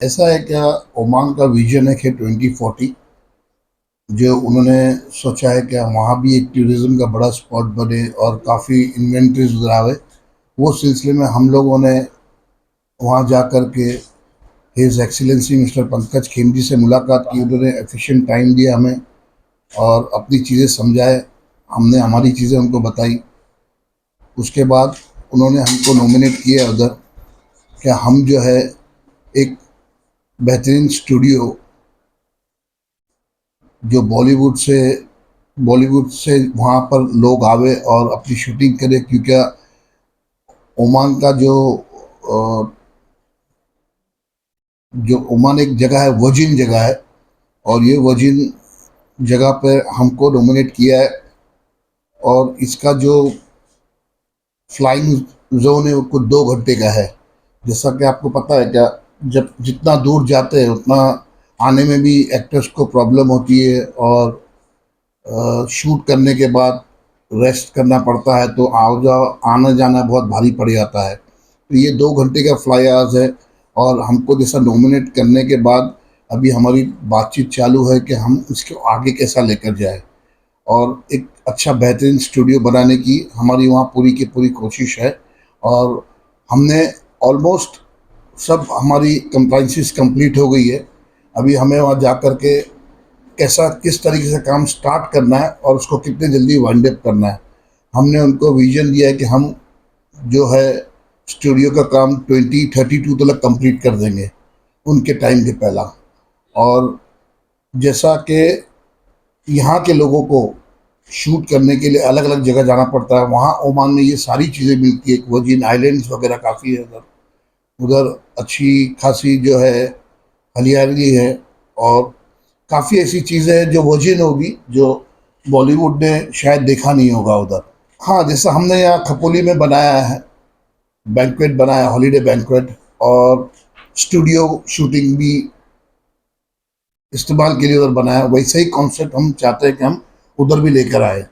ऐसा है क्या, ओमान का विजन है कि 2040 जो उन्होंने सोचा है कि वहाँ भी एक टूरिज्म का बड़ा स्पॉट बने और काफ़ी इन्वेंटरीज उधर आवे। वो सिलसिले में हम लोगों ने वहाँ जा कर के his excellency mister Pankaj Khimji से मुलाकात की। उन्होंने एफिशिएंट टाइम दिया हमें और अपनी चीज़ें समझाए। हमने हमारी चीज़ें उनको बताई। उसके बाद उन्होंने हमको नॉमिनेट किया उधर कि हम जो है एक बेहतरीन स्टूडियो जो बॉलीवुड से वहाँ पर लोग आवे और अपनी शूटिंग करे, क्योंकि ओमान का जो ओमान एक जगह है, वर्जिन जगह है। और ये वर्जिन जगह पर हमको नॉमिनेट किया है। और इसका जो फ्लाइंग जोन है वो कुछ 2 घंटे का है। जैसा कि आपको पता है क्या, जब जितना दूर जाते हैं उतना आने में भी एक्टर्स को प्रॉब्लम होती है। और शूट करने के बाद रेस्ट करना पड़ता है, तो आओ जाओ आना जाना बहुत भारी पड़ जाता है। तो ये 2 घंटे का फ्लाई आवर्स है। और हमको जैसा नॉमिनेट करने के बाद अभी हमारी बातचीत चालू है कि हम इसको आगे कैसा लेकर जाए। और एक अच्छा बेहतरीन स्टूडियो बनाने की हमारी वहाँ पूरी की पूरी कोशिश है। और हमने ऑलमोस्ट सब हमारी कंप्लाइंसेस कंप्लीट हो गई है। अभी हमें वहाँ जा कर के कैसा किस तरीके से काम स्टार्ट करना है और उसको कितने जल्दी वाइंड अप करना है। हमने उनको विजन दिया है कि हम जो है स्टूडियो का काम 2032 तक कंप्लीट कर देंगे, उनके टाइम के पहला। और जैसा कि यहाँ के लोगों को शूट करने के लिए अलग अलग जगह जाना पड़ता है, वहाँ ओमान में ये सारी चीज़ें मिलती है। वर्जिन आइलैंड्स वगैरह काफ़ी है उधर। उधर अच्छी खासी जो है हरियाली है। और काफ़ी ऐसी चीज़ें हैं जो वर्जिन होगी, जो बॉलीवुड ने शायद देखा नहीं होगा उधर। हाँ, जैसा हमने यहाँ खपोली में बनाया है, बैंक्वेट बनाया, हॉलीडे बैंक्वेट। और स्टूडियो शूटिंग भी इस्तेमाल के लिए उधर बनाया, वैसे ही कॉन्सेप्ट हम चाहते हैं कि हम उधर भी लेकर आए।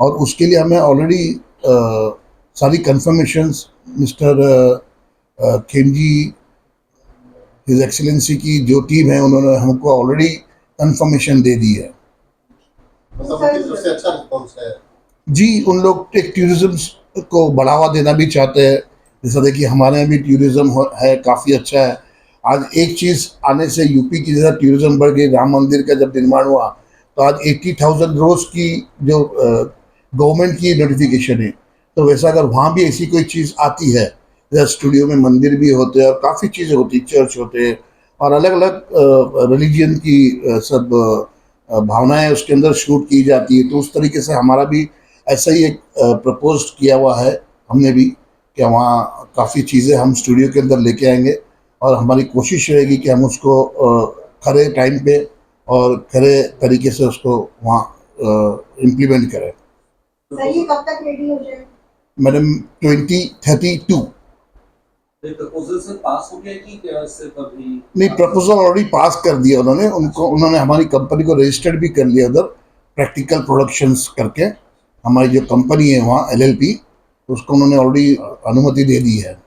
और उसके लिए हमें ऑलरेडी सारी कंफर्मेशंस मिस्टर खेमजी, हिज एक्सीलेंसी की जो टीम है, उन्होंने हमको ऑलरेडी कंफर्मेशन दे दी है। मतलब उनकी तरफ से अच्छा रिस्पॉन्स है। जी, उन लोग एक टूरिज्म को बढ़ावा देना भी चाहते हैं। जैसा देखिए हमारे यहाँ भी टूरिज्म है, काफ़ी अच्छा है। आज एक चीज़ आने से यूपी की जैसा टूरिज्म बढ़ गई। राम मंदिर का जब निर्माण हुआ तो आज 80,000 रोज की जो गवर्नमेंट की नोटिफिकेशन है। तो वैसा अगर वहाँ भी ऐसी कोई चीज़ आती है, जैसे स्टूडियो में मंदिर भी होते हैं और काफ़ी चीज़ें होती, चर्च होते हैं और अलग अलग रिलीजियन की सब भावनाएं उसके अंदर शूट की जाती है। तो उस तरीके से हमारा भी ऐसा ही एक प्रपोज किया हुआ है हमने भी, कि वहाँ काफ़ी चीज़ें हम स्टूडियो के अंदर लेके आएंगे। और हमारी कोशिश रहेगी कि हम उसको खरे टाइम पे और खरे तरीके से उसको वहाँ इम्प्लीमेंट करें। सर ये कब तक रेडी हो जाए? मैडम 2032। प्रपोजल सर पास हो गया कि क्या सिर्फ अभी? नहीं, प्रपोजल ऑलरेडी पास कर दिया उन्होंने। उनको उन्होंने हमारी कंपनी को रजिस्टर्ड भी कर लिया उधर, प्रैक्टिकल प्रोडक्शंस करके। हमारी जो कंपनी है वहाँ LLP, उसको उन्होंने ऑलरेडी अनुमति दे दी है।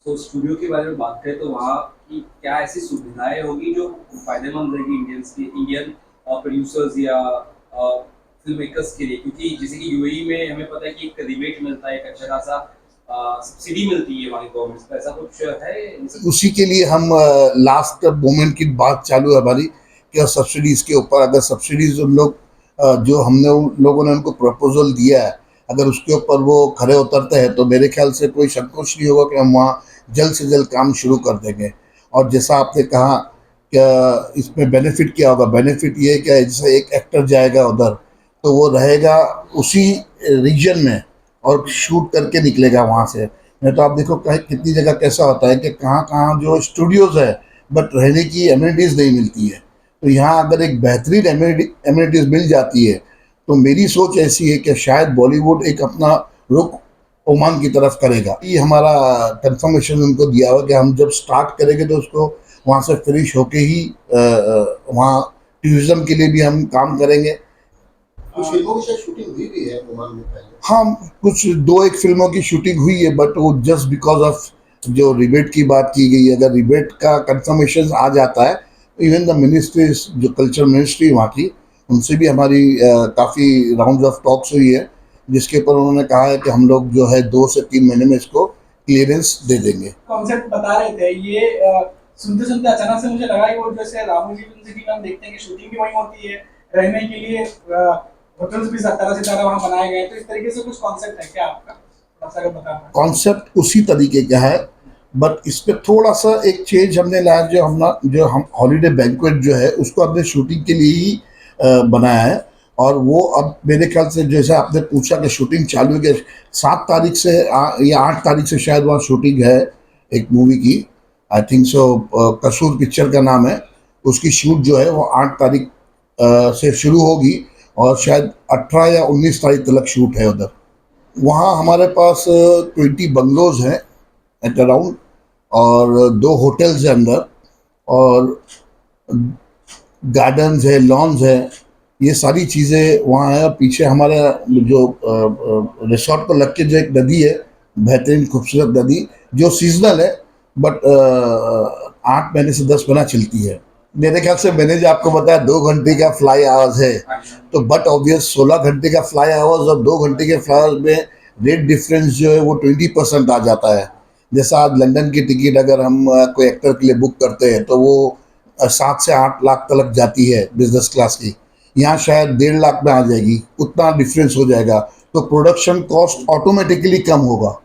तो स्टूडियो के बारे में बात करें तो वहाँ की क्या ऐसी सुविधाएं होगी जो फायदेमंद रहेगी इंडियन प्रोड्यूसर्स या फिल्म मेकर्स के लिए? क्योंकि जैसे कि यूएई में हमें पता है कि एक रिबेट मिलता है, एक अच्छा खासा सब्सिडी मिलती है वहाँ गवर्नमेंट से, ऐसा कुछ है? उसी के लिए हम लास्ट मोमेंट की बात चालू है हमारी कि सब्सिडीज़ के ऊपर, अगर सब्सिडीज़ उन लोग जो हमने उन लोगों ने उनको प्रपोजल दिया है, अगर उसके ऊपर वो खरे उतरते हैं तो मेरे ख्याल से कोई संकोच नहीं होगा कि हम वहाँ जल्द से जल्द काम शुरू कर देंगे। और जैसा आपने कहा क्या इसमें बेनिफिट क्या होगा, बेनिफिट ये है कि जैसे एक एक्टर जाएगा उधर तो वो रहेगा उसी रीजन में और शूट करके निकलेगा वहाँ से। नहीं तो आप देखो कहीं कितनी जगह कैसा होता है कि कहाँ कहाँ जो स्टूडियोज़ है बट रहने की एमिनिटीज़ नहीं मिलती है। तो यहाँ अगर एक बेहतरीन एमिनिटीज़ मिल जाती है तो मेरी सोच ऐसी है कि शायद बॉलीवुड एक अपना रुख ओमान की तरफ करेगा। ये हमारा कंफर्मेशन उनको दिया हुआ कि हम जब स्टार्ट करेंगे तो उसको वहाँ से फिनिश होके ही वहाँ टूरिज्म के लिए भी हम काम करेंगे। कुछ फिल्मों की शायद शूटिंग हुई भी है ओमान में पहले। हाँ, कुछ 2 एक फिल्मों की शूटिंग हुई है, बट वो जस्ट बिकॉज ऑफ जो रिबेट की बात की गई, अगर रिबेट का कंफर्मेशन आ जाता है, इवन द मिनिस्ट्री, जो कल्चर मिनिस्ट्री वहाँ की, उनसे भी हमारी काफ़ी राउंड ऑफ टॉक्स हुई है, जिसके ऊपर उन्होंने कहा है कि हम लोग जो है 2 से 3 महीने में इसको क्लियरेंस दे देंगे। कॉन्सेप्ट बता रहे थे ये सुनते सुनते अचानक से मुझे लगा कि वो जैसे रामोजी फिल्म सिटी में हम देखते हैं कि शूटिंग भी वहीं होती है, रहने के लिए होटल्स भी तरह से तरह वहाँ बनाए गए हैं, तो इस तरीके से कुछ कॉन्सेप्ट है क्या आपका, थोड़ा सा अगर बता पाएं। कॉन्सेप्ट उसी तरीके का है, बट इस पे थोड़ा सा एक चेंज हमने लाया, जो हम हॉलीडे बैंक्वेट जो है उसको हमने शूटिंग के लिए ही बनाया है। और वो अब मेरे ख्याल से, जैसे आपने पूछा कि शूटिंग चालू है, कि 7 तारीख से या 8 तारीख से शायद वहाँ शूटिंग है एक मूवी की, आई थिंक सो, कसूर पिक्चर का नाम है। उसकी शूट जो है वो 8 तारीख से शुरू होगी, और शायद 18 या 19 तारीख तक शूट है उधर। वहाँ हमारे पास 20 बंगलोज हैं एट अराउंड, और 2 होटल्स हैं अंदर, और गार्डन्स है, लॉन्स है, ये सारी चीज़ें वहाँ है। पीछे हमारे जो रिसोर्ट को लग के जो एक नदी है, बेहतरीन खूबसूरत नदी, जो सीजनल है, बट 8 महीने से 10 महीना चलती है। मेरे ख्याल से मैंने जो आपको बताया 2 घंटे का फ्लाई आवर्स है, तो बट ऑब्वियस 16 घंटे का फ्लाई आवर्स और 2 घंटे के फ्लाई आवर्स में रेट डिफरेंस जो है वो 20% आ जाता है। जैसा आज लंदन की टिकट अगर हम कोई एक्टर के लिए बुक करते हैं, तो वो 7 से 8 लाख तक जाती है बिजनेस क्लास की, यहाँ शायद 1.5 लाख में आ जाएगी, उतना डिफरेंस हो जाएगा। तो प्रोडक्शन कॉस्ट ऑटोमेटिकली कम होगा।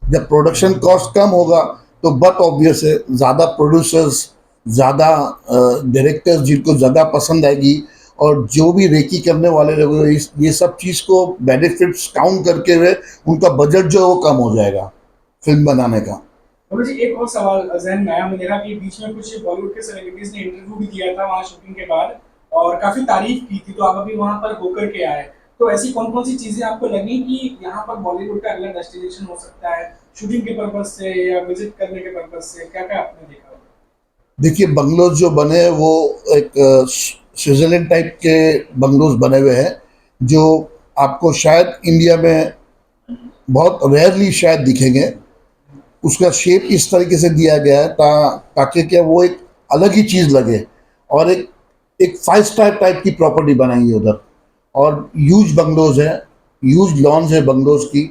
जब प्रोडक्शन कॉस्ट कम होगा, तो बट ऑब्वियस है, ज़्यादा प्रोड्यूसर्स, ज़्यादा डायरेक्टर्स जिनको ज़्यादा पसंद आएगी, और जो भी रेकी करने वाले लोग ये सब चीज़ को बेनिफिट्स काउंट करके हुए उनका बजट जो है वो कम हो जाएगा फिल्म बनाने का। और जी एक और सवाल जहन में आया मेरा कि बीच में कुछ बॉलीवुड के सेलिब्रिटीज ने इंटरव्यू भी दिया था वहाँ शूटिंग के बाद, और काफी तारीफ की थी, तो आप अभी वहाँ पर होकर के आए, तो ऐसी कौन कौन सी चीजें आपको लगी कि यहाँ पर बॉलीवुड का अगला डेस्टिनेशन हो सकता है, शूटिंग के पर्पज से या विजिट करने के पर्पज से, क्या क्या आपने देखा? देखिए, बंगलोज जो बने हैं वो एक स्विट्जरलैंड टाइप के बंगलोज बने हुए हैं, जो आपको शायद इंडिया में बहुत रेयरली शायद दिखेंगे। उसका शेप इस तरीके से दिया गया है ताकि क्या वो एक अलग ही चीज़ लगे, और एक एक 5 स्टार टाइप की प्रॉपर्टी बनाई है उधर, और ह्यूज बंगलोज है, ह्यूज लॉन्स है बंगलोज की,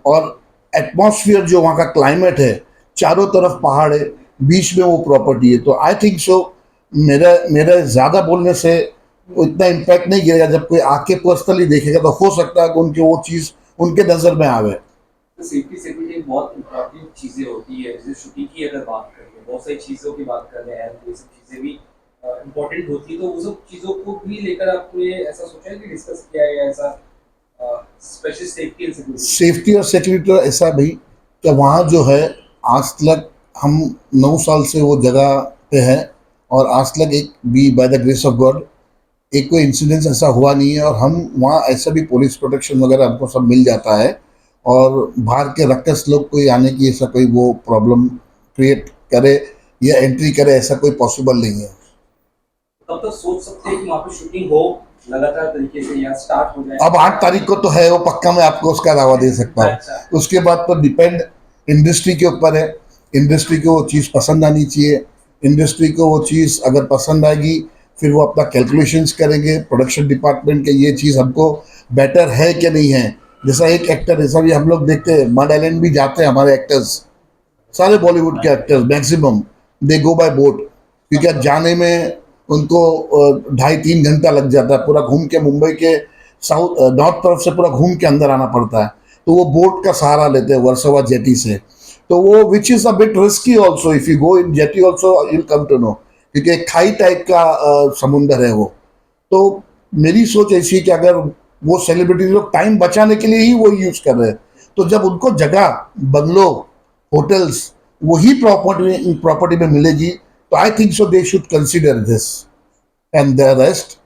और एटमॉस्फेयर जो वहाँ का क्लाइमेट है, चारों तरफ पहाड़ है, बीच में वो प्रॉपर्टी है। तो आई थिंक सो, मेरा मेरा ज़्यादा बोलने से उतना इम्पैक्ट नहीं गिरेगा। जब कोई आके पर्सनली देखेगा तो हो सकता है कि उनकी वो चीज़ उनके नज़र में आवे। तो सेफ्टी सिक्योरिटी बहुत इंपॉर्टेंट चीज़ें होती है, जैसे शूटिंग की अगर बात करें, बहुत सारी चीज़ों की बात कर रहे हैं, तो ये सब चीज़ें भी इम्पोर्टेंट होती है, तो वो सब चीज़ों को भी लेकर आपने ऐसा सोचा है कि डिस्कस किया है, या ऐसा special safety and security? Safety और सिक्योरिटी तो ऐसा भी कि वहाँ जो है, आज तक हम 9 साल से वो जगह पे है, और आज तक एक भी by the grace of God एक कोई इंसिडेंस ऐसा हुआ नहीं है। और हम वहाँ ऐसा भी पुलिस प्रोटेक्शन वगैरह हमको सब मिल जाता है, और बाहर के रक्कस लोग कोई आने की ऐसा कोई वो प्रॉब्लम क्रिएट करे या एंट्री करे, ऐसा कोई पॉसिबल नहीं है। तब तो सोच सकते हैं कि वहाँ पे शूटिंग हो लगातार तरीके से, या स्टार्ट हो जाए? अब 8 तारीख को तो है वो पक्का, मैं आपको उसका दावा दे सकता हूँ। अच्छा। उसके बाद तो डिपेंड इंडस्ट्री के ऊपर है। इंडस्ट्री को वो चीज़ पसंद आनी चाहिए। इंडस्ट्री को वो चीज़ अगर पसंद आएगी, फिर वो अपना कैलकुलेशंस करेंगे प्रोडक्शन डिपार्टमेंट के, ये चीज़ हमको बेटर है कि नहीं है। जैसा एक एक्टर, ऐसा भी हम लोग देखते हैं, मड आइलैंड भी जाते हैं हमारे एक्टर्स, सारे बॉलीवुड के एक्टर्स मैक्सिमम दे गो बाय बोट, क्योंकि जाने में उनको 2.5-3 घंटा लग जाता है, पूरा घूम के मुंबई के साउथ नॉर्थ तरफ से पूरा घूम के अंदर आना पड़ता है। तो वो बोट का सहारा लेते हैं वर्सोवा जेटी से, तो वो which is a bit risky also, if you go in jetty also you come to know, क्योंकि एक खाई टाइप का समुंदर है वो। तो मेरी सोच ऐसी है कि अगर वो सेलिब्रिटी लोग टाइम बचाने के लिए ही वो यूज़ कर रहे हैं, तो जब उनको जगह, बंगलो, होटल्स वही प्रॉपर्टी में मिलेगी, तो I think so they should consider this, and the rest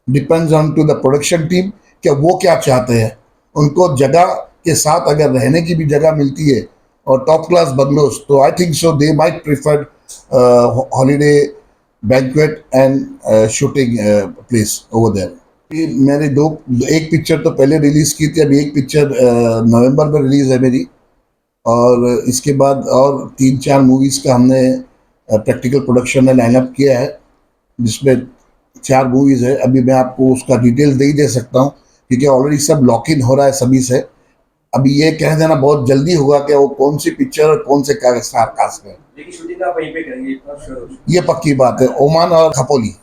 depends on to the production team कि वो क्या चाहते हैं। उनको जगह के साथ अगर रहने की भी जगह मिलती है और टॉप क्लास बंगलोज, तो I think so they might prefer holiday banquet and shooting place over there. मैंने एक पिक्चर तो पहले रिलीज़ की थी, अभी एक पिक्चर नवंबर में रिलीज़ है मेरी, और इसके बाद और 3-4 मूवीज़ का हमने प्रैक्टिकल प्रोडक्शन में लाइनअप किया है, जिसमें 4 मूवीज़ है। अभी मैं आपको उसका डिटेल दे सकता हूँ, क्योंकि ऑलरेडी सब लॉक इन हो रहा है सभी से। अभी ये कह देना बहुत जल्दी होगा कि वो कौन सी पिक्चर और कौन से स्टार कास्ट है। लेकिन शूटिंग आप वहीं पे करेंगे, इतना श्योर हो? ये पक्की बात है, ओमान और खपोली।